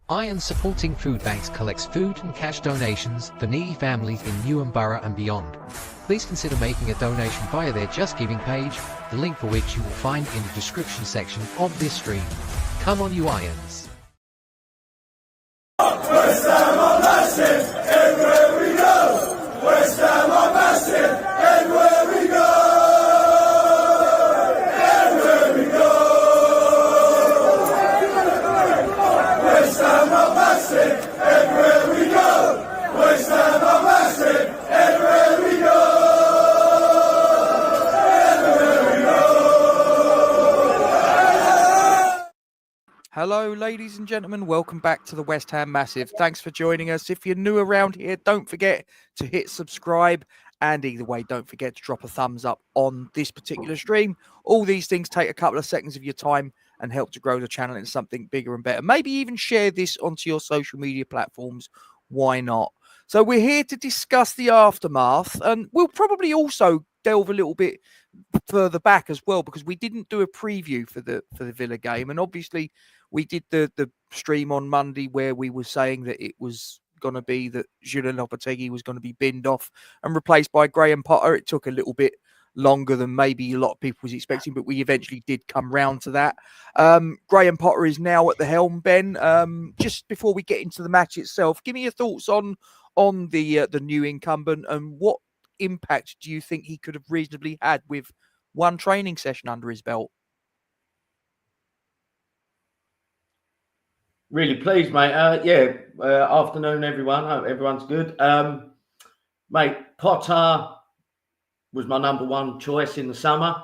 Iron Supporting Food Banks collects food and cash donations for needy families in Newham Borough and beyond. Please consider making a donation via their Just Giving page, the link for which you will find in the description section of this stream. Come on, you Irons! West Ham are massive, everywhere we go! West Ham are massive, everywhere we go! Everywhere we go! West Ham are massive, everywhere we go! West Ham are massive, everywhere we go! Everywhere we go! Hello, ladies and gentlemen. Welcome back to the West Ham Massive. Thanks for joining us. If you're new around here, don't forget to hit subscribe. And either way, don't forget to drop a thumbs up on this particular stream. All these things take a couple of seconds of your time and help to grow the channel into something bigger and better. Maybe even share this onto your social media platforms. Why not? So we're here to discuss the aftermath, and we'll probably also delve a little bit further back as well, because we didn't do a preview for the Villa game, and obviously we did the stream on Monday where we were saying that it was going to be that Julian Lopetegui was going to be binned off and replaced by Graham Potter. It took a little bit longer than maybe a lot of people was expecting, but we eventually did come round to that. Graham Potter is now at the helm, Ben. Just before we get into the match itself, give me your thoughts on the new incumbent, and what impact do you think he could have reasonably had with one training session under his belt? Really pleased, mate. Afternoon, everyone. Hope everyone's good. Mate, Potter was my number one choice in the summer.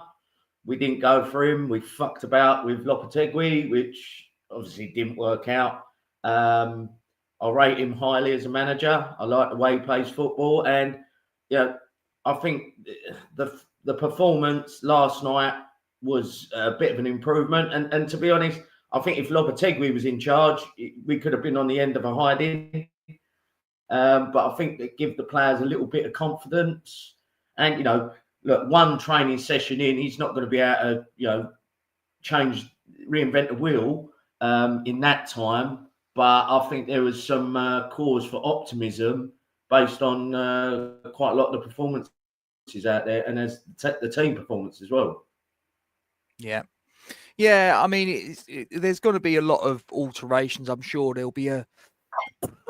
We didn't go for him. We fucked about with Lopetegui, which obviously didn't work out. I rate him highly as a manager. I like the way he plays football. And, I think the performance last night was a bit of an improvement. And to be honest, I think if Lopetegui was in charge, we could have been on the end of a hiding. But I think it gives the players a little bit of confidence. And, look, one training session in, he's not going to be able to, reinvent the wheel in that time. But I think there was some cause for optimism based on quite a lot of the performances out there, and as the team performance as well. Yeah, I mean, there's going to be a lot of alterations. I'm sure there'll be a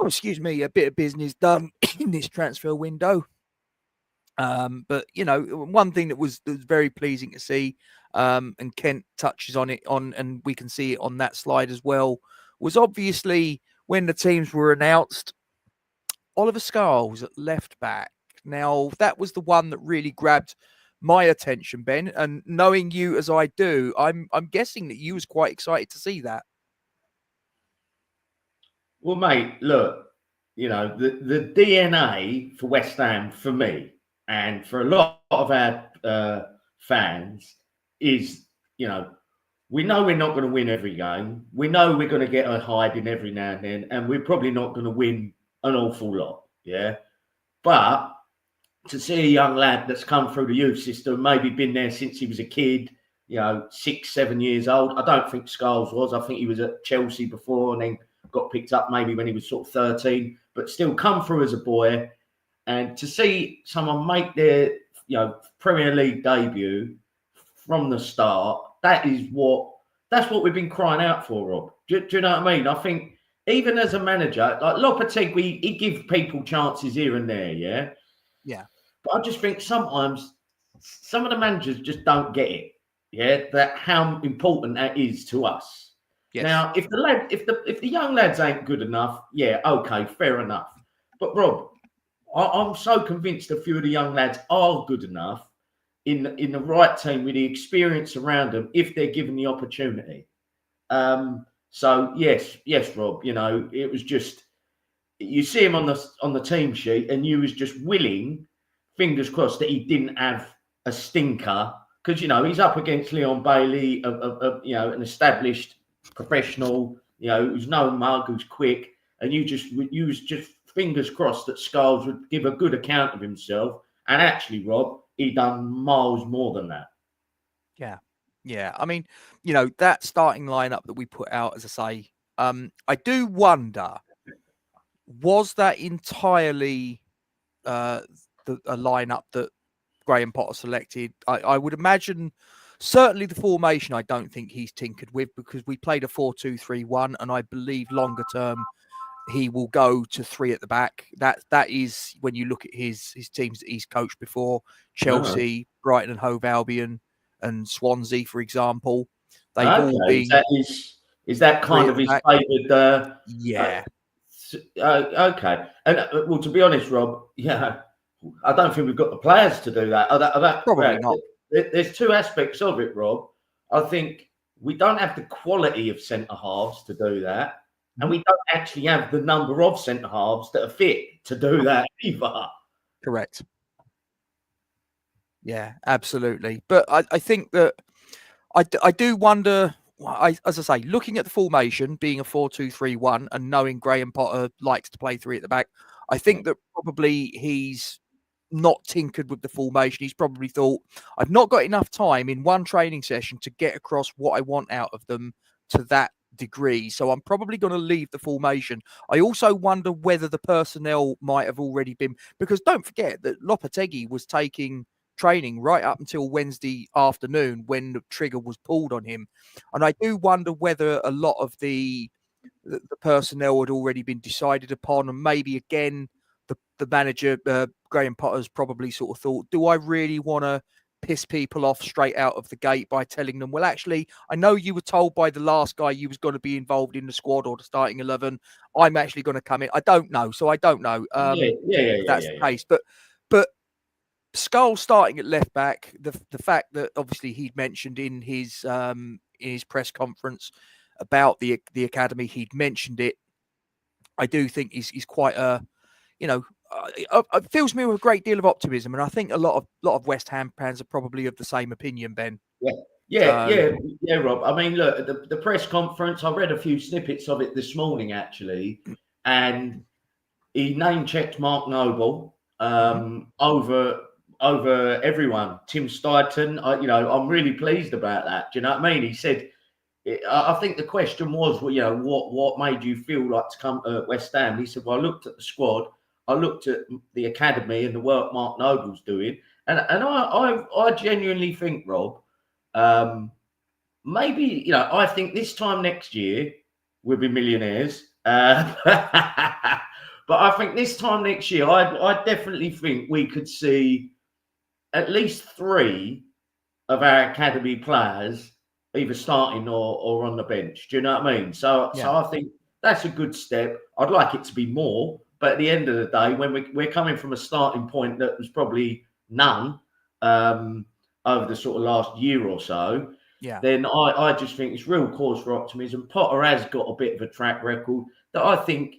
bit of business done in this transfer window. But one thing that was very pleasing to see, and Kent touches on it and we can see it on that slide as well, was obviously when the teams were announced, Oliver Scarles at left back. Now that was the one that really grabbed my attention, Ben, and knowing you as I do, I'm guessing that you was quite excited to see that. Well, mate, look, the DNA for West Ham, for me, and for a lot of our fans, is, we know we're not going to win every game. We know we're going to get a hiding every now and then, and we're probably not going to win an awful lot, yeah? But to see a young lad that's come through the youth system, maybe been there since he was a kid, 6, 7 years old. I don't think Scarles was. I think he was at Chelsea before and then got picked up maybe when he was sort of 13, but still come through as a boy. And to see someone make their, Premier League debut from the start, that's what we've been crying out for, Rob. Do you know what I mean? I think even as a manager, like Lopetegui, he gives people chances here and there, yeah? Yeah. But I just think sometimes some of the managers just don't get it, yeah, that how important that is to us. Yes. Now, if the young lads ain't good enough, yeah, okay, fair enough. But Rob, I'm so convinced a few of the young lads are good enough in the right team with the experience around them if they're given the opportunity. So yes, Rob, it was just, you see him on the team sheet and you was just willing, fingers crossed, that he didn't have a stinker, because, he's up against Leon Bailey, an established professional, who's no mug, who's quick, and you was just fingers crossed that Scarles would give a good account of himself. And actually, Rob, he done miles more than that. Yeah. I mean, that starting lineup that we put out, as I say, I do wonder, was that entirely a lineup that Graham Potter selected? I would imagine certainly the formation I don't think he's tinkered with, because we played a 4-2-3-1, and I believe longer term he will go to 3 at the back. That is, when you look at his teams that he's coached before, Chelsea, Brighton and Hove Albion and Swansea, for example. They've all been... Is that kind of his favoured... yeah. Okay. And well, to be honest, Rob, yeah, I don't think we've got the players to do that. Probably not. There's 2 aspects of it, Rob. I think we don't have the quality of centre halves to do that, and we don't actually have the number of centre halves that are fit to do that either. Correct. Yeah, absolutely. But I think that I do wonder. As I say, looking at the formation being a 4-2-3-1 and knowing Graham Potter likes to play 3 at the back, I think that probably he's not tinkered with the formation. He's probably thought, I've not got enough time in one training session to get across what I want out of them to that degree, so I'm probably going to leave the formation. I also wonder whether the personnel might have already been, because don't forget that Lopetegui was taking training right up until Wednesday afternoon when the trigger was pulled on him, and I do wonder whether a lot of the personnel had already been decided upon, and maybe again the manager Graham Potter's probably sort of thought, do I really want to piss people off straight out of the gate by telling them, well, actually, I know you were told by the last guy you was going to be involved in the squad or the starting 11. I'm actually going to come in. I don't know, so I don't know. That's the case, but Skull starting at left back, the fact that obviously he'd mentioned in his press conference about the academy, he'd mentioned it. I do think he's quite a, it fills me with a great deal of optimism, and I think a lot of West Ham fans are probably of the same opinion, Ben. Yeah, Rob. I mean, look, the press conference, I read a few snippets of it this morning, actually, and he name-checked Mark Noble over everyone. Tim Steidton, I'm really pleased about that. Do you know what I mean? He said, I think the question was, well, what made you feel like to come to West Ham? He said, well, I looked at the squad, I looked at the academy and the work Mark Noble's doing, and I genuinely think, Rob, maybe, I think this time next year we'll be millionaires. But I think this time next year, I definitely think we could see at least 3 of our academy players either starting or on the bench. Do you know what I mean? So I think that's a good step. I'd like it to be more, but at the end of the day, when we're coming from a starting point that was probably none over the sort of last year or so, then I just think it's real cause for optimism. Potter has got a bit of a track record that I think,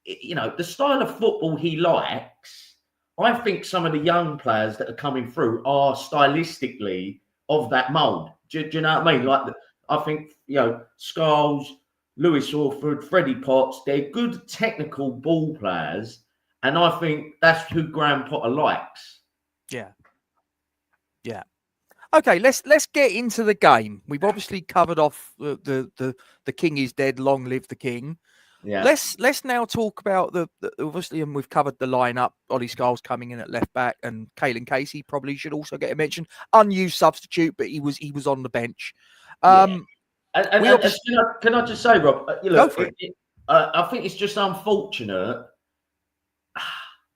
the style of football he likes, I think some of the young players that are coming through are stylistically of that mould. Do you know what I mean? Like, I think, Scholes, Lewis Orford, Freddie Potts, they're good technical ball players. And I think that's who Graham Potter likes. Yeah. Okay, let's get into the game. We've obviously covered off the king is dead, long live the king. Yeah. Let's now talk about the obviously, and we've covered the lineup. Ollie Scholes coming in at left back, and Caelan Casey probably should also get a mention. Unused substitute, but he was on the bench. And can I just say, Rob? Go for it. I think it's just unfortunate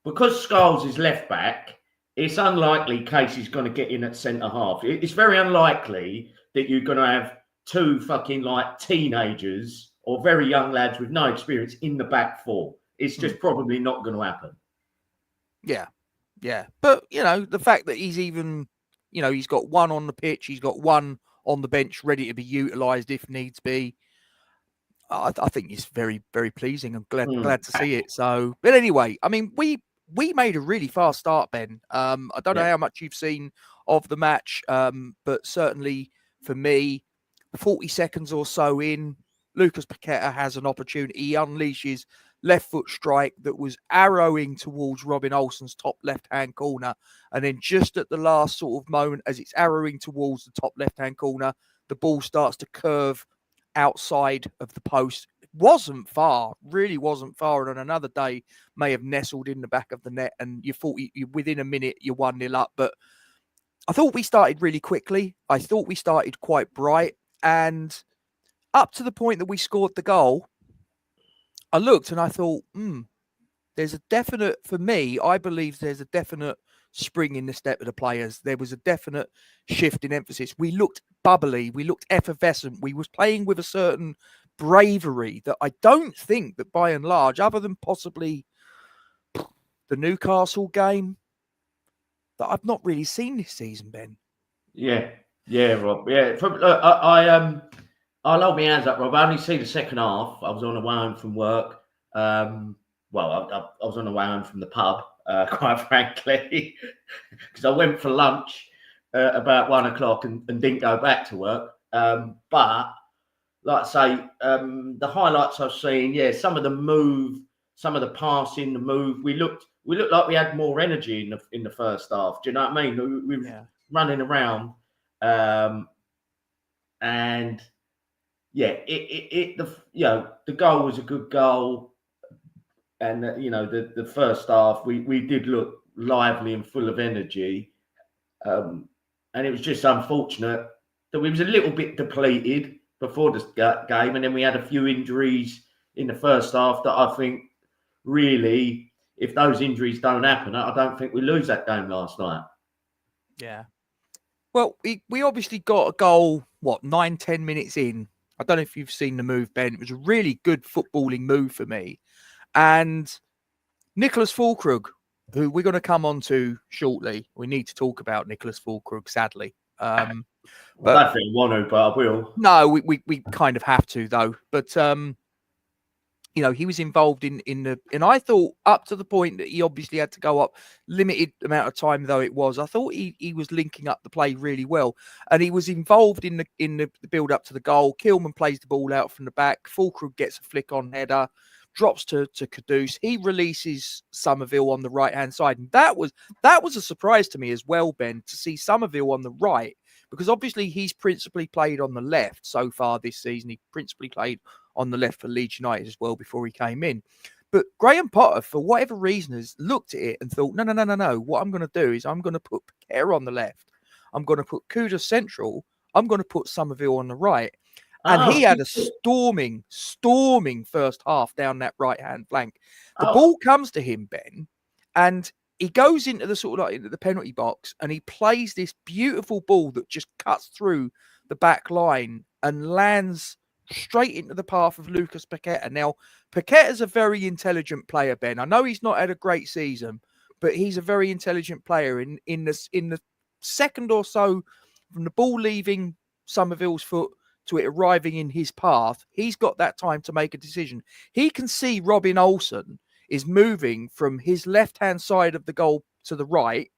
because Scholes is left back. It's unlikely Casey's going to get in at centre half. It's very unlikely that you're going to have 2 fucking teenagers or very young lads with no experience in the back 4. It's just probably not going to happen. Yeah. But, the fact that he's even, he's got 1 on the pitch, he's got 1 on the bench ready to be utilised if needs be, I think it's very, very pleasing. I'm glad to see it. So, but anyway, I mean, we made a really fast start, Ben. I don't know how much you've seen of the match, but certainly for me, 40 seconds or so in, Lucas Paqueta has an opportunity. He unleashes left foot strike that was arrowing towards Robin Olsen's top left-hand corner. And then just at the last sort of moment, as it's arrowing towards the top left-hand corner, the ball starts to curve outside of the post, wasn't far, really wasn't far. And on another day, may have nestled in the back of the net, and you thought you within a minute you're 1-0 up. But I thought we started really quickly. I thought we started quite bright, and up to the point that we scored the goal, I looked and I thought, there's a definite, for me, I believe there's a definite spring in the step of the players. There was a definite shift in emphasis. We looked bubbly. We looked effervescent. We was playing with a certain bravery that I don't think that by and large, other than possibly the Newcastle game, that I've not really seen this season, Ben. Yeah, Rob. Yeah, I'll hold my hands up, Rob. I only see the second half. I was on the way home from work. I was on the way home from the pub, quite frankly, because I went for lunch about 1 o'clock and didn't go back to work. But like I say, the highlights I've seen, some of the move, some of the passing, the move. We looked like we had more energy in the first half. Do you know what I mean? We were running around, and the goal was a good goal. And the first half, we did look lively and full of energy, and it was just unfortunate that we was a little bit depleted before the game, and then we had a few injuries in the first half that I think really, if those injuries don't happen, I don't think we lose that game last night. Yeah. Well, we obviously got a goal, 9-10 minutes in. I don't know if you've seen the move, Ben. It was a really good footballing move for me. And Nicholas Füllkrug, who we're going to come on to shortly. We need to talk about Nicholas Füllkrug, sadly. I don't think I want to, but I will. No, we kind of have to, though. But, he was involved in the... And I thought up to the point that he obviously had to go up, limited amount of time though it was, I thought he was linking up the play really well. And he was involved in the build-up to the goal. Kilman plays the ball out from the back. Füllkrug gets a flick-on header. Drops to Kudus. He releases Somerville on the right-hand side. And that was a surprise to me as well, Ben, to see Somerville on the right, because obviously he's principally played on the left so far this season. He principally played on the left for Leeds United as well before he came in. But Graham Potter, for whatever reason, has looked at it and thought, no. What I'm going to do is I'm going to put Paqueta on the left. I'm going to put Kudus central. I'm going to put Somerville on the right. And he had a storming first half down that right-hand flank. The ball comes to him, Ben, and he goes into into the penalty box, and he plays this beautiful ball that just cuts through the back line and lands straight into the path of Lucas Paqueta. Now, Paqueta's a very intelligent player, Ben. I know he's not had a great season, but he's a very intelligent player. In the second or so from the ball leaving Somerville's foot to it arriving in his path, he's got that time to make a decision. He can see Robin Olsen is moving from his left-hand side of the goal to the right,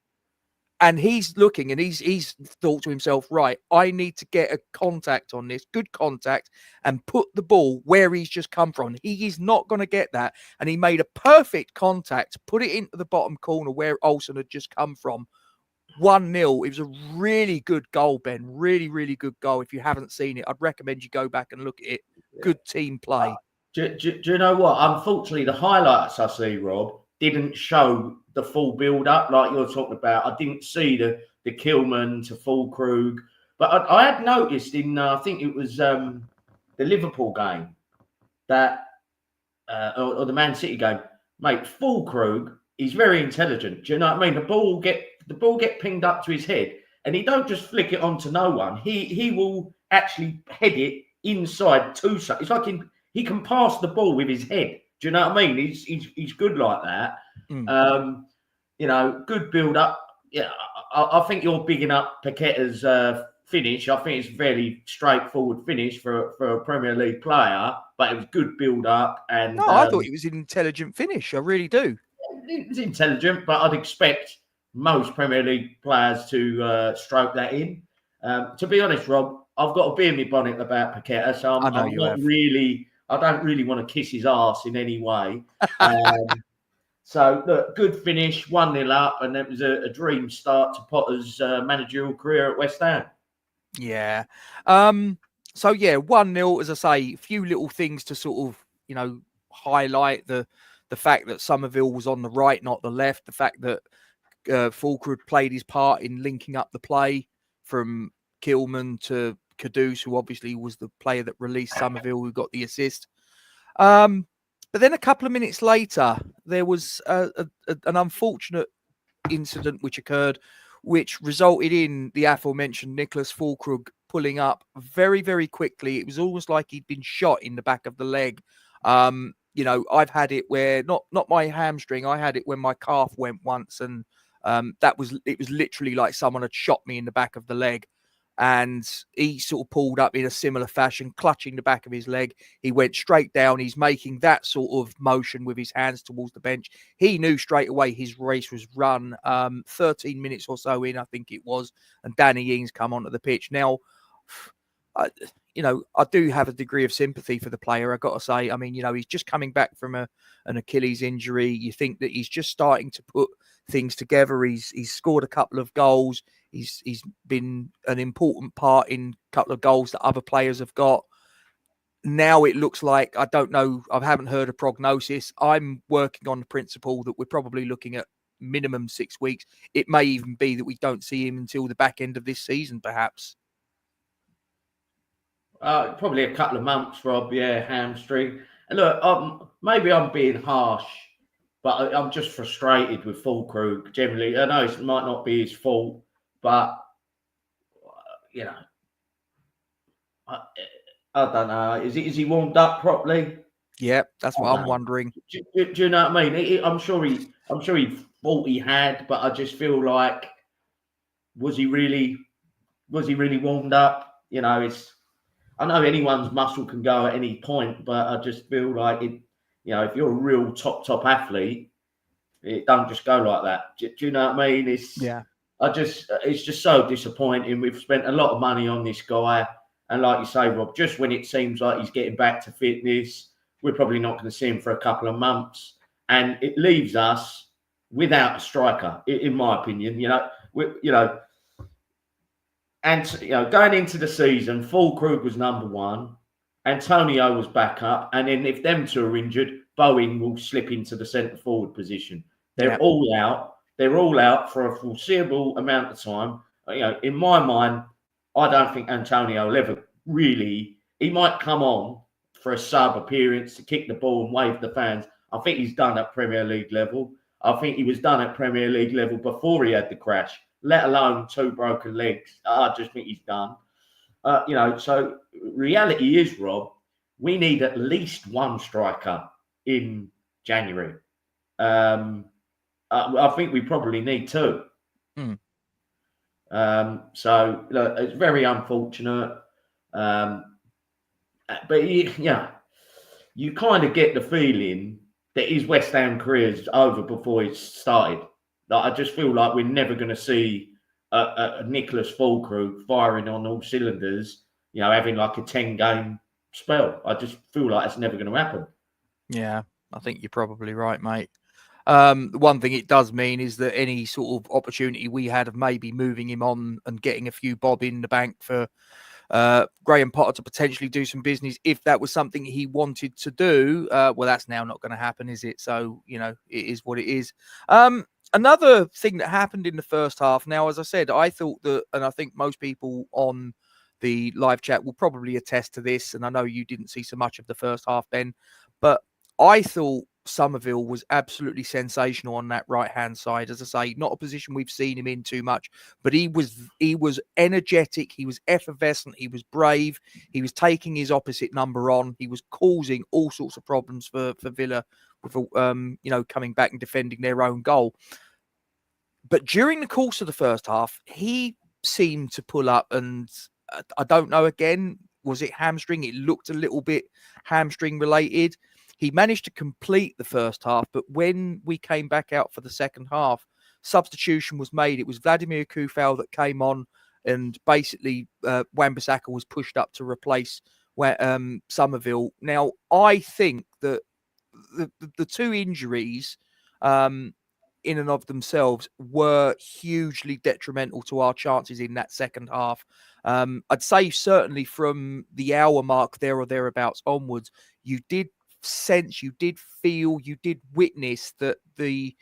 and he's looking and he's thought to himself, right, I need to get a contact on this, good contact, and put the ball where he's just come from. He is not going to get that, and he made a perfect contact, put it into the bottom corner where Olsen had just come from. 1-0. It was a really good goal, Ben. Really, really good goal. If you haven't seen it, I'd recommend you go back and look at it. Good team play. Do you know what? Unfortunately, the highlights I see, Rob, didn't show the full build-up like you're talking about. I didn't see the Kilman to Füllkrug. But I had noticed in, I think it was the Liverpool game, that or the Man City game, mate, Füllkrug is very intelligent. Do you know what I mean? The ball get pinged up to his head, and he don't just flick it onto no one. He will actually head it inside to. It's like he can pass the ball with his head. Do you know what I mean? He's good like that. Good build up. Yeah, I think you're bigging up Paqueta's finish. I think it's a very straightforward finish for a Premier League player, but it was good build up. And no, I thought it was an intelligent finish. I really do. It was intelligent, but I'd expect most Premier League players to stroke that in. To be honest, Rob, I've got a bee in my bonnet about Paqueta, so I don't really want to kiss his arse in any way. So, look, good finish, 1-0 up, and it was a dream start to Potter's managerial career at West Ham. Yeah. 1-0, as I say, a few little things to sort of highlight the fact that Somerville was on the right, not the left, the fact that Fulkrug played his part in linking up the play from Kilman to Caduce, who obviously was the player that released Somerville, who got the assist. But then a couple of minutes later, there was an unfortunate incident which occurred, which resulted in the aforementioned Nicholas Fulkrug pulling up very, very quickly. It was almost like he'd been shot in the back of the leg. I've had it where not my hamstring. I had it when my calf went once, and it was literally like someone had shot me in the back of the leg. And he sort of pulled up in a similar fashion, clutching the back of his leg. He went straight down. He's making that sort of motion with his hands towards the bench. He knew straight away his race was run. 13 minutes or so in, I think it was, and Danny Ings come onto the pitch. Now, I do have a degree of sympathy for the player, I've got to say. I mean, he's just coming back from an Achilles injury. You think that he's just starting to put things together. He's scored a couple of goals. He's been an important part in a couple of goals that other players have got. Now it looks like, I don't know, I haven't heard a prognosis. I'm working on the principle that we're probably looking at minimum 6 weeks. It may even be that we don't see him until the back end of this season, perhaps. Probably a couple of months, Rob. Yeah, hamstring. And look, maybe I'm being harsh, but I'm just frustrated with Fulkrug generally. I know it might not be his fault, but I don't know. Is he warmed up properly? Yeah, that's what I'm wondering. Do you know what I mean? I'm sure he thought he had, but I just feel like, was he really warmed up? I know anyone's muscle can go at any point, but I just feel like if you're a real top athlete, it don't just go like that. Do you know what I mean? It's just so disappointing. We've spent a lot of money on this guy, and like you say, Rob, just when it seems like he's getting back to fitness, we're probably not going to see him for a couple of months, and it leaves us without a striker, in my opinion. And going into the season, Fulkrug was number one, Antonio was back up, and then if them two are injured, Bowen will slip into the centre forward position. They're all out. They're all out for a foreseeable amount of time. In my mind, I don't think Antonio will ever really. He might come on for a sub appearance to kick the ball and wave the fans. I think he's done at Premier League level. I think he was done at Premier League level before he had the crash, let alone 2 broken legs. I just think he's done. So reality is, Rob, we need at least one striker in January. I think we probably need 2. So it's very unfortunate. But you kind of get the feeling that his West Ham career is over before it started. I just feel like we're never going to see a Nicholas Fulkrug firing on all cylinders, having like a 10-game spell. I just feel like it's never going to happen. Yeah, I think you're probably right, mate. The one thing it does mean is that any sort of opportunity we had of maybe moving him on and getting a few bob in the bank for Graham Potter to potentially do some business, if that was something he wanted to do, well, that's now not going to happen, is it? So, it is what it is. Another thing that happened in the first half, now, as I said, I thought that, and I think most people on the live chat will probably attest to this, and I know you didn't see so much of the first half, Ben, but I thought Somerville was absolutely sensational on that right-hand side. As I say, not a position we've seen him in too much, but he was energetic, he was effervescent, he was brave, he was taking his opposite number on, he was causing all sorts of problems for Villa with coming back and defending their own goal. But during the course of the first half, he seemed to pull up, and I don't know, again, was it hamstring? It looked a little bit hamstring related. He managed to complete the first half, but when we came back out for the second half, substitution was made. It was Vladimir Kufal that came on, and basically Wan-Bissaka was pushed up to replace Somerville. Now, I think that the 2 injuries in and of themselves were hugely detrimental to our chances in that second half. I'd say certainly from the hour mark there or thereabouts onwards, you did sense, you did feel, you did witness that the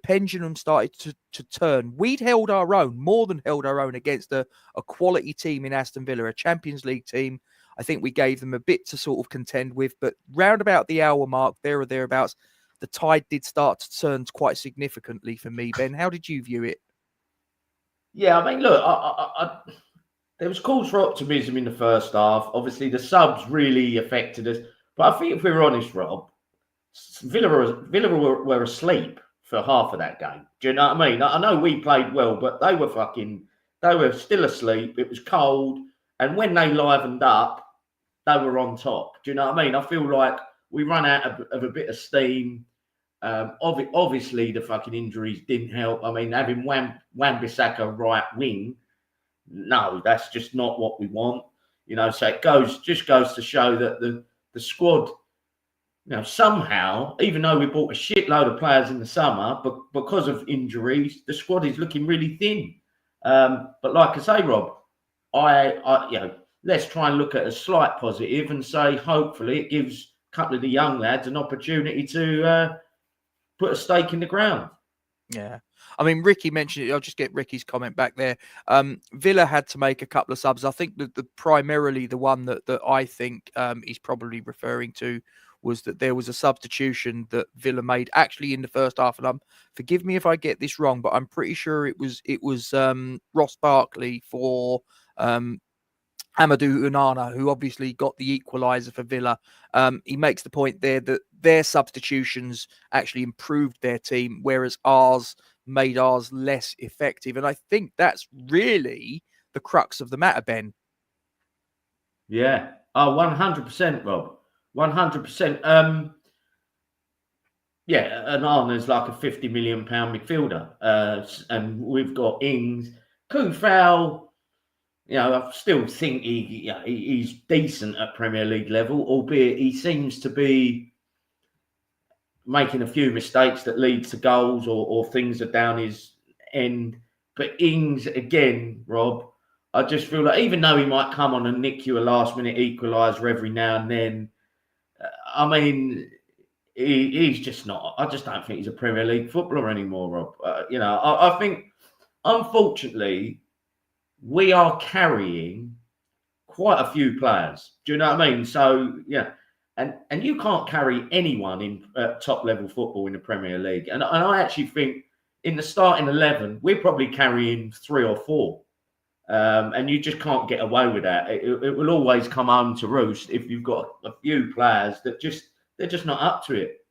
pendulum started to turn. We'd held our own, more than held our own, against a quality team in Aston Villa, a Champions League team. I think we gave them a bit to sort of contend with, but round about the hour mark, there or thereabouts, the tide did start to turn quite significantly for me. Ben, how did you view it? Yeah, I mean, look, there was cause for optimism in the first half. Obviously, the subs really affected us. But I think if we're honest, Rob, Villa were asleep for half of that game. Do you know what I mean? I know we played well, but they were still asleep. It was cold. And when they livened up, they were on top. Do you know what I mean? I feel like we run out of a bit of steam. Obviously, the fucking injuries didn't help. I mean, having Wan-Bissaka right wing, no, that's just not what we want. You know, so it just goes to show that the squad, you know, somehow, even though we bought a shitload of players in the summer, but because of injuries, the squad is looking really thin. But like I say, Rob, I you know, let's try and look at a slight positive and say, hopefully, it gives a couple of the young lads an opportunity to put a stake in the ground. Yeah. I mean, Ricky mentioned it. I'll just get Ricky's comment back there. Villa had to make a couple of subs. I think that primarily the one that I think he's probably referring to was that there was a substitution that Villa made actually in the first half. And forgive me if I get this wrong, but I'm pretty sure it was Ross Barkley for Amadou Onana, who obviously got the equaliser for Villa. He makes the point there that their substitutions actually improved their team, whereas ours made ours less effective. And I think that's really the crux of the matter, Ben. Yeah. Oh, 100%, Rob. 100%. Yeah, Onana's like a £50 million midfielder. And we've got Ings. Kufau, you know, I still think he's decent at Premier League level, albeit he seems to be making a few mistakes that lead to goals or things are down his end. But Ings, again, Rob, I just feel like even though he might come on and nick you a last-minute equaliser every now and then, I mean, he's just not. I just don't think he's a Premier League footballer anymore, Rob. You know, I think, unfortunately, we are carrying quite a few players. Do you know what I mean? So, yeah. And you can't carry anyone in top level football in the Premier League. And I actually think in the starting 11, we're probably carrying 3 or 4. And you just can't get away with that. It will always come home to roost if you've got a few players that they're just not up to it.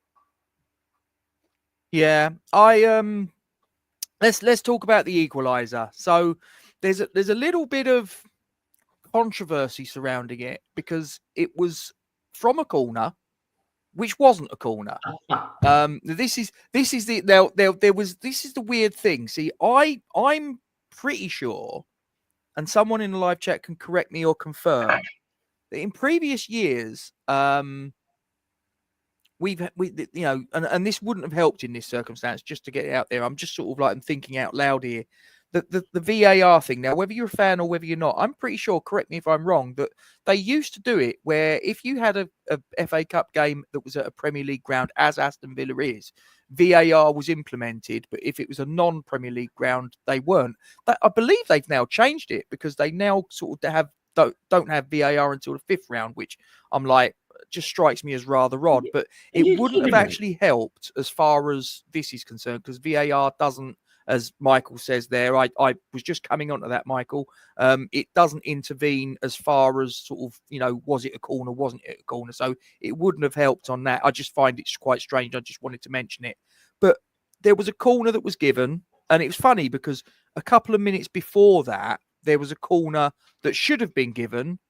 Yeah, let's talk about the equaliser. So there's a little bit of controversy surrounding it because it was from a corner, which wasn't a corner. This is the weird thing. See, I'm pretty sure, and someone in the live chat can correct me or confirm, that in previous years, we you know, and this wouldn't have helped in this circumstance, just to get it out there. I'm just sort of like, I'm thinking out loud here. The VAR thing, now, whether you're a fan or whether you're not, I'm pretty sure, correct me if I'm wrong, that they used to do it where if you had a FA Cup game that was at a Premier League ground, as Aston Villa is, VAR was implemented, but if it was a non-Premier League ground, they weren't. I believe they've now changed it because they now sort of don't have VAR until the 5th round, which I'm like, just strikes me as rather odd. But it wouldn't have actually helped as far as this is concerned, because VAR doesn't, as Michael says there, I was just coming onto that, Michael. It doesn't intervene as far as sort of, you know, was it a corner, wasn't it a corner? So it wouldn't have helped on that. I just find it quite strange. I just wanted to mention it. But there was a corner that was given, and it was funny because a couple of minutes before that, there was a corner that should have been given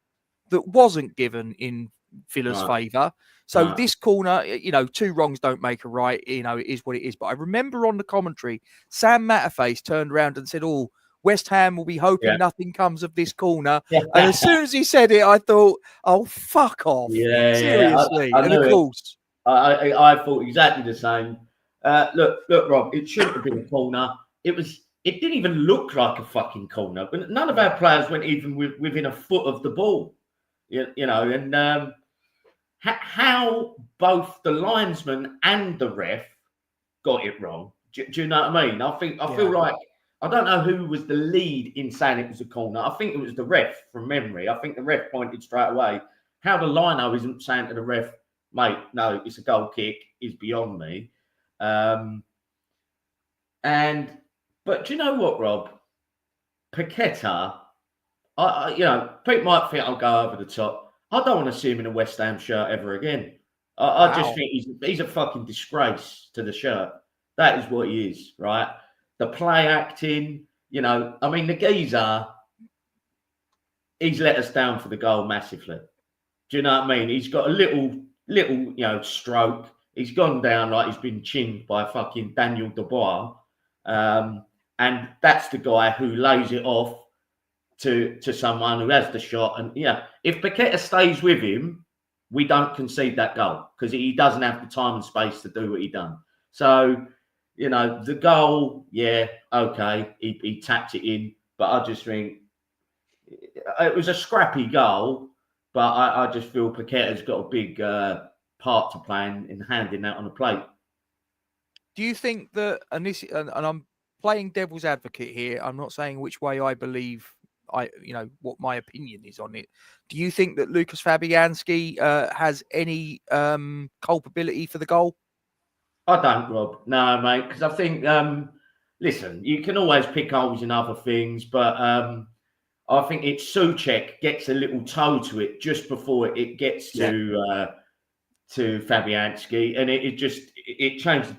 that wasn't given in Villa's favour. So this corner, you know, 2 wrongs don't make a right. You know, it is what it is. But I remember on the commentary, Sam Matterface turned around and said, "Oh, West Ham will be hoping nothing comes of this corner." And as soon as he said it, I thought, "Oh, fuck off!" Seriously. I and of course, I thought exactly the same. Look, Rob, it shouldn't have been a corner. It didn't even look like a fucking corner. But none of our players went even within a foot of the ball. You know, and how both the linesman and the ref got it wrong. Do you know what I mean? I feel like, I don't know who was the lead in saying it was a corner. I think it was the ref from memory. I think the ref pointed straight away. How the lino isn't saying to the ref, mate, no, it's a goal kick, is beyond me. But do you know what, Rob? Paqueta, people might think I'll go over the top. I don't want to see him in a West Ham shirt ever again. I just think he's a fucking disgrace to the shirt. That is what he is, right? The play acting, the geezer, he's let us down for the goal massively. Do you know what I mean? He's got a little, stroke. He's gone down like he's been chinned by fucking Daniel Dubois. And that's the guy who lays it off to someone who has the shot. And, if Paqueta stays with him, we don't concede that goal because he doesn't have the time and space to do what he done. So, the goal, okay, he tapped it in. But I just think it was a scrappy goal. But I just feel Paqueta's got a big part to play in handing that on a plate. Do you think that, and I'm playing devil's advocate here, I'm not saying which way I believe, what my opinion is on it. Do you think that Lucas Fabianski has any culpability for the goal? I don't, Rob. No, mate, because I think, listen, you can always pick holes in other things, but I think it's Souček gets a little toe to it just before it gets to Fabianski, and it changed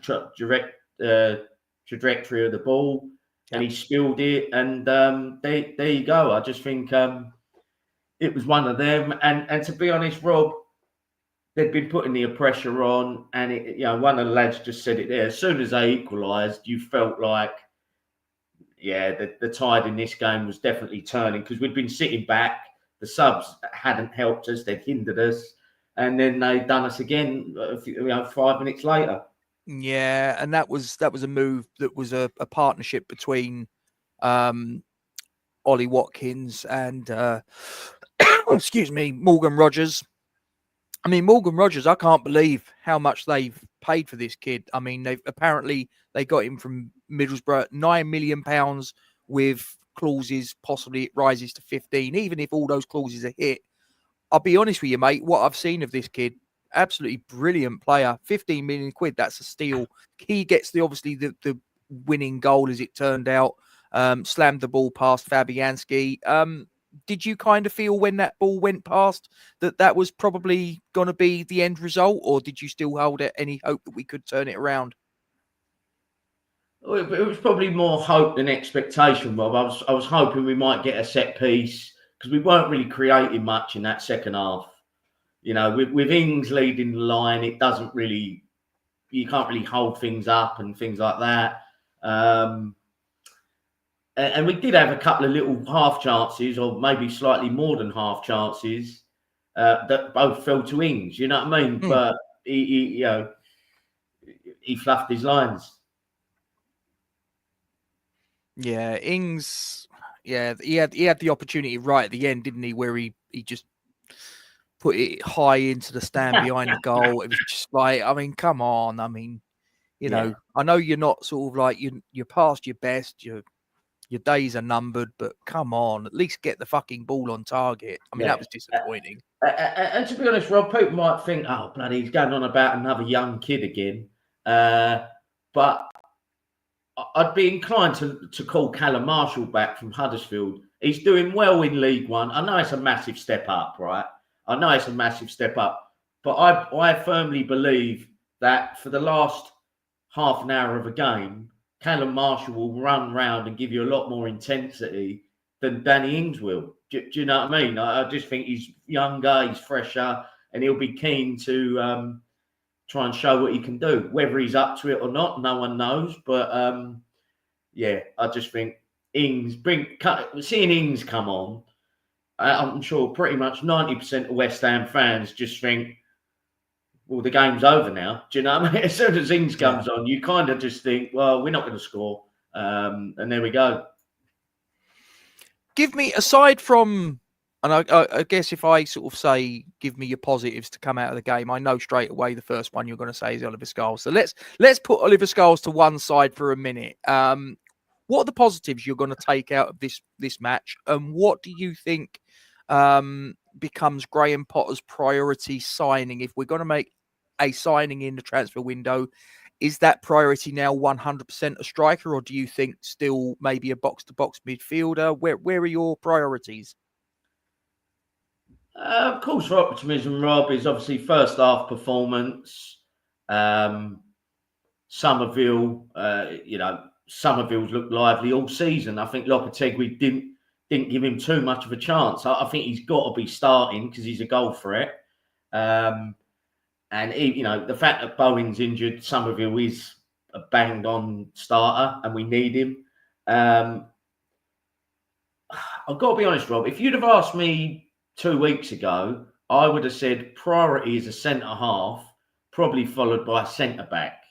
the trajectory of the ball, and he spilled it, and there you go. I just think it was one of them, and to be honest, Rob, they'd been putting the pressure on, and one of the lads just said it there. As soon as they equalised, you felt like, the tide in this game was definitely turning because we'd been sitting back. The subs hadn't helped us; they'd hindered us, and then they'd done us again. 5 minutes later. Yeah, and that was a move that was a partnership between Ollie Watkins and Morgan Rogers. I mean, Morgan Rogers, I can't believe how much they've paid for this kid. I mean, they got him from Middlesbrough, £9 million with clauses, possibly it rises to 15, even if all those clauses are hit. I'll be honest with you, mate, what I've seen of this kid, absolutely brilliant player, 15 million quid, that's a steal. He gets the winning goal, as it turned out, slammed the ball past Fabianski. Did you kind of feel when that ball went past that was probably going to be the end result, or did you still hold any hope that we could turn it around? It was probably more hope than expectation, Rob. I was hoping we might get a set piece because we weren't really creating much in that second half. With Ings leading the line, it doesn't really, you can't really hold things up and things like that. And we did have a couple of little half chances, or maybe slightly more than half chances, that both fell to Ings. You know what I mean? But he fluffed his lines. Yeah, Ings. Yeah, he had the opportunity right at the end, didn't he? Where he just put it high into the stand behind the goal. It was just like, I mean, come on. I mean, I know you're not sort of like you're past your best. Your days are numbered, but come on, at least get the fucking ball on target. I mean, that was disappointing. And to be honest, Rob, people might think, oh, bloody, he's going on about another young kid again. But I'd be inclined to call Callum Marshall back from Huddersfield. He's doing well in League One. I know it's a massive step up, right? I know it's a massive step up. But I firmly believe that for the last half an hour of a game, Callum Marshall will run round and give you a lot more intensity than Danny Ings will. Do you know what I mean? I just think he's younger, he's fresher, and he'll be keen to try and show what he can do. Whether he's up to it or not, no one knows. But I just think seeing Ings come on, I'm sure pretty much 90% of West Ham fans just think, well, the game's over now. Do you know what I mean? As soon as Ings comes on, you kind of just think, well, we're not going to score. And there we go. Give me, aside from And I guess if I sort of say, give me your positives to come out of the game, I know straight away the first one you're going to say is Oliver Scholes. So let's put Oliver Scholes to one side for a minute. What are the positives you're going to take out of this match, and what do you think becomes Graham Potter's priority signing if we're going to make a signing in the transfer window? Is that priority now 100% a striker, or do you think still maybe a box-to-box midfielder? Where are your priorities? Of course, for optimism, Rob, is obviously first half performance. Somerville, Somerville's looked lively all season. I think Lopetegui didn't give him too much of a chance. I think he's got to be starting because he's a goal threat. And the fact that Bowen's injured, Somerville is a banged on starter, and we need him. I've got to be honest, Rob. If you'd have asked me 2 weeks ago, I would have said priority is a centre half, probably followed by a centre back,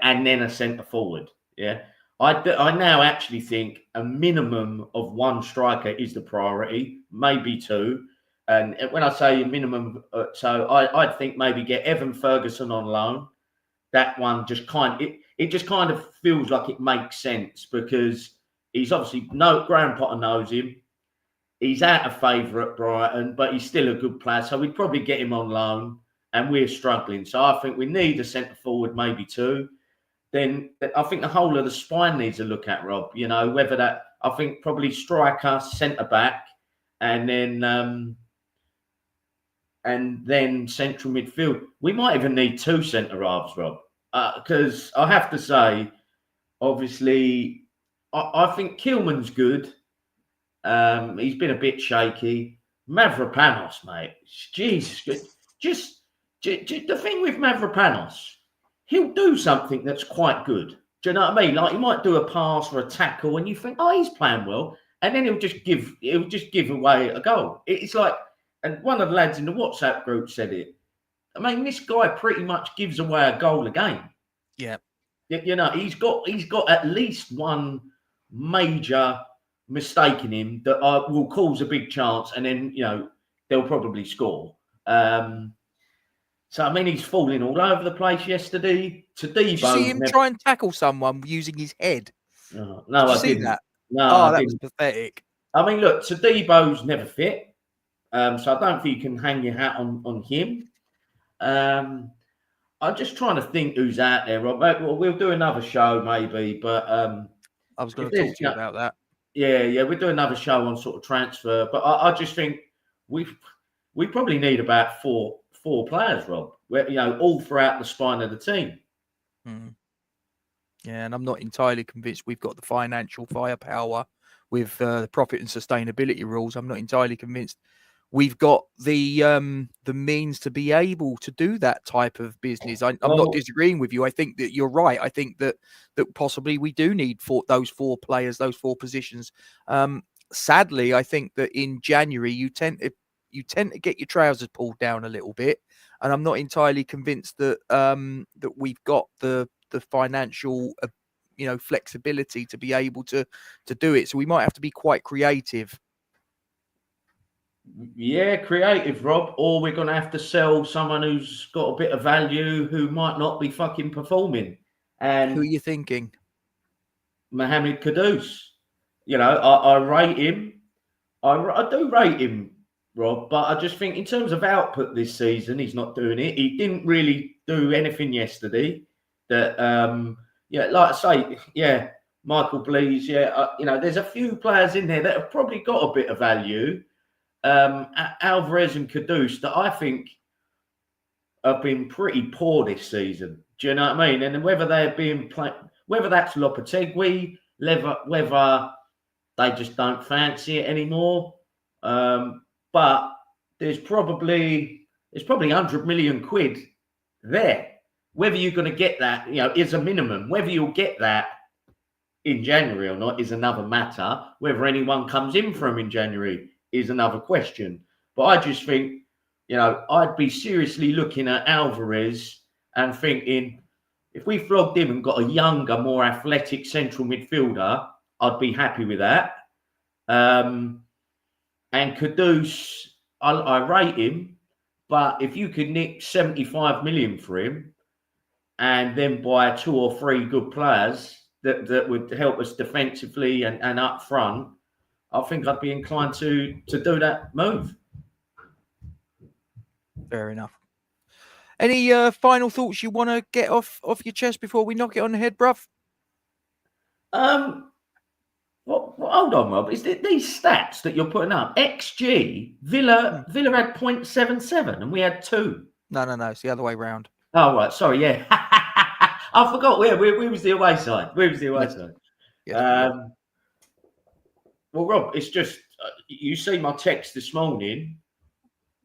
and then a centre forward. I now actually think a minimum of one striker is the priority, maybe two. And when I say a minimum, I'd think maybe get Evan Ferguson on loan. That one just it just kind of feels like it makes sense because he's obviously Graham Potter knows him. He's out of favour at Brighton, but he's still a good player. So we'd probably get him on loan, and we're struggling. So I think we need a centre forward, maybe two. Then I think the whole of the spine needs a look at, Rob. Whether that, I think probably striker, centre back, and then central midfield. We might even need two centre halves, Rob, because I have to say, obviously, I think Kilman's good. He's been a bit shaky. Mavropanos, mate. Jesus, just the thing with Mavropanos, he'll do something that's quite good. Do you know what I mean? Like he might do a pass or a tackle, and you think, oh, he's playing well, and then he'll just give away a goal. It's like, and one of the lads in the WhatsApp group said it. I mean, this guy pretty much gives away a goal a game. Yeah, he's got at least one major mistake in him that will cause a big chance, and then they'll probably score. So I mean, he's falling all over the place yesterday. Did you see him try and tackle someone using his head? No, I didn't. That? No, that was pathetic. I mean, look, Tadebo's never fit, so I don't think you can hang your hat on him. I'm just trying to think who's out there, Rob. Well, we'll do another show maybe, but I was going to talk to you about that. Yeah, we'll do another show on sort of transfer, but I just think we probably need about four players, Rob. All throughout the spine of the team. Yeah, and I'm not entirely convinced we've got the financial firepower with the profit and sustainability rules. I'm not entirely convinced we've got the means to be able to do that type of business. I'm not disagreeing with you. I think that you're right. I think that possibly we do need those four players, those four positions. Sadly, I think that in January you tend to get your trousers pulled down a little bit, and I'm not entirely convinced that that we've got the financial flexibility to be able to do it. So we might have to be quite creative. Yeah, creative, Rob. Or we're going to have to sell someone who's got a bit of value who might not be fucking performing. And who are you thinking? Mohamed Kudus. I rate him. I do rate him, Rob, but I just think in terms of output this season, he's not doing it. He didn't really do anything yesterday. That, like I say, Michael Blease, there's a few players in there that have probably got a bit of value. Alvarez and Kudus that I think have been pretty poor this season. Do you know what I mean? And whether they're being played, whether that's Lopetegui, whether they just don't fancy it anymore. But there's probably 100 million quid there. Whether you're going to get that, is a minimum. Whether you'll get that in January or not is another matter. Whether anyone comes in for him in January is another question. But I just think, I'd be seriously looking at Alvarez and thinking, if we flogged him and got a younger, more athletic central midfielder, I'd be happy with that. And Kudus, I rate him, but if you could nick 75 million for him and then buy 2 or 3 good players that would help us defensively and up front, I think I'd be inclined to do that move. Fair enough. Any final thoughts you want to get off your chest before we knock it on the head, bruv? Well, hold on, Rob. Is it these stats that you're putting up? XG, Villa had 0.77 and we had 2. No. It's the other way round. Oh, right. Sorry, yeah. I forgot where was the away side. Where was the away side? Yeah. Well, Rob, it's just, you see my text this morning,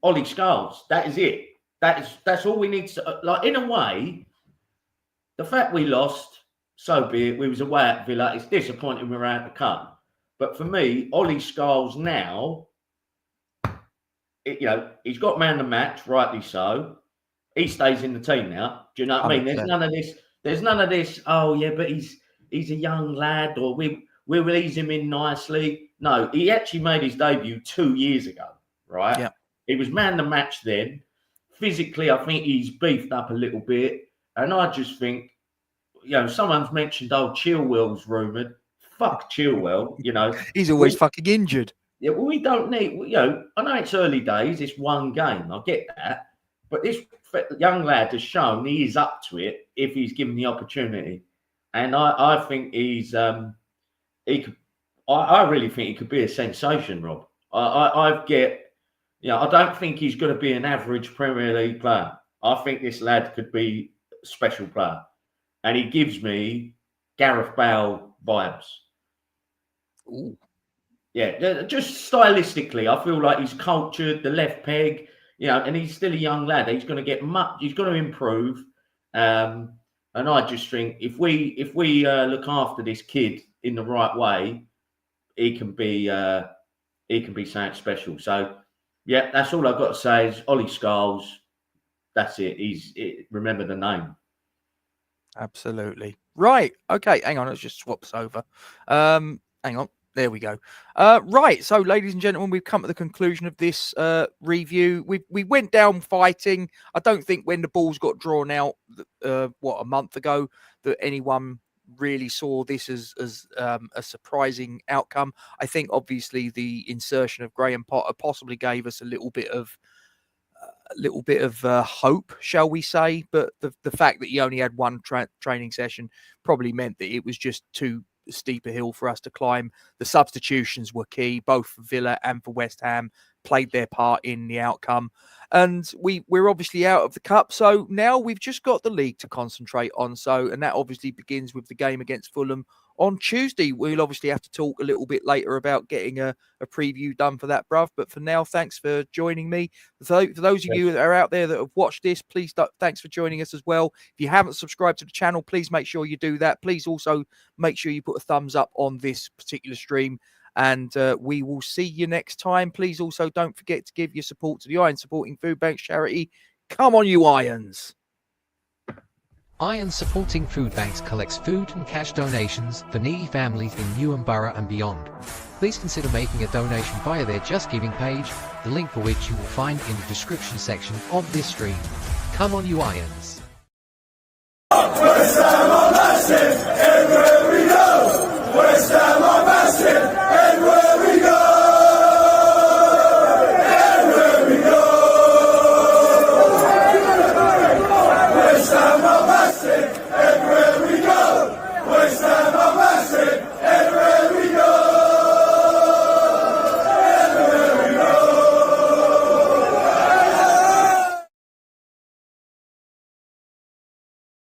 Ollie Scholes, that is it. That's all we need to, like, in a way, the fact we lost, so be it. We was away at Villa. It's disappointing we're out of the cup. But for me, Ollie Scholes now, he's got man the match, rightly so. He stays in the team now. Do you know what I mean? There's none of this, oh, yeah, but he's a young lad, or we'll ease him in nicely. No, he actually made his debut 2 years ago, right? Yeah. He was man the match then. Physically, I think he's beefed up a little bit. And I just think, someone's mentioned, Chilwell's rumoured. Fuck Chilwell, He's always fucking injured. Yeah, well, we don't need, I know it's early days, it's one game, I get that. But this young lad has shown he is up to it if he's given the opportunity. And I think I really think he could be a sensation, Rob. I don't think he's going to be an average Premier League player. I think this lad could be a special player. And he gives me Gareth Bale vibes. Ooh. Yeah, just stylistically, I feel like he's cultured, the left peg, and he's still a young lad. He's going to get he's going to improve. And I just think if we look after this kid in the right way, he can be something special. So, yeah, that's all I've got to say is Ollie Scholes. That's it. Remember the name. Absolutely. Right. Okay. Hang on. Let's just swap this over. Hang on. There we go. Right. So, ladies and gentlemen, we've come to the conclusion of this review. We went down fighting. I don't think when the balls got drawn out, a month ago, that anyone really saw this as a surprising outcome. I think obviously the insertion of Graham Potter possibly gave us a little bit of hope, shall we say? But the fact that he only had one training session probably meant that it was just too steep a hill for us to climb. The substitutions were key, both for Villa and for West Ham, played their part in the outcome. And we're obviously out of the cup, so now we've just got the league to concentrate on. And that obviously begins with the game against Fulham on Tuesday. We'll obviously have to talk a little bit later about getting a preview done for that, bruv. But for now, thanks for joining me. For those of you that are out there that have watched this, please thanks for joining us as well. If you haven't subscribed to the channel, please make sure you do that. Please also make sure you put a thumbs up on this particular stream. And we will see you next time. Please also don't forget to give your support to the Iron Supporting Food Banks charity. Come on, you Irons! Iron Supporting Food Banks collects food and cash donations for needy families in Newham Borough and beyond. Please consider making a donation via their Just Giving page, the link for which you will find in the description section of this stream. Come on, you Irons!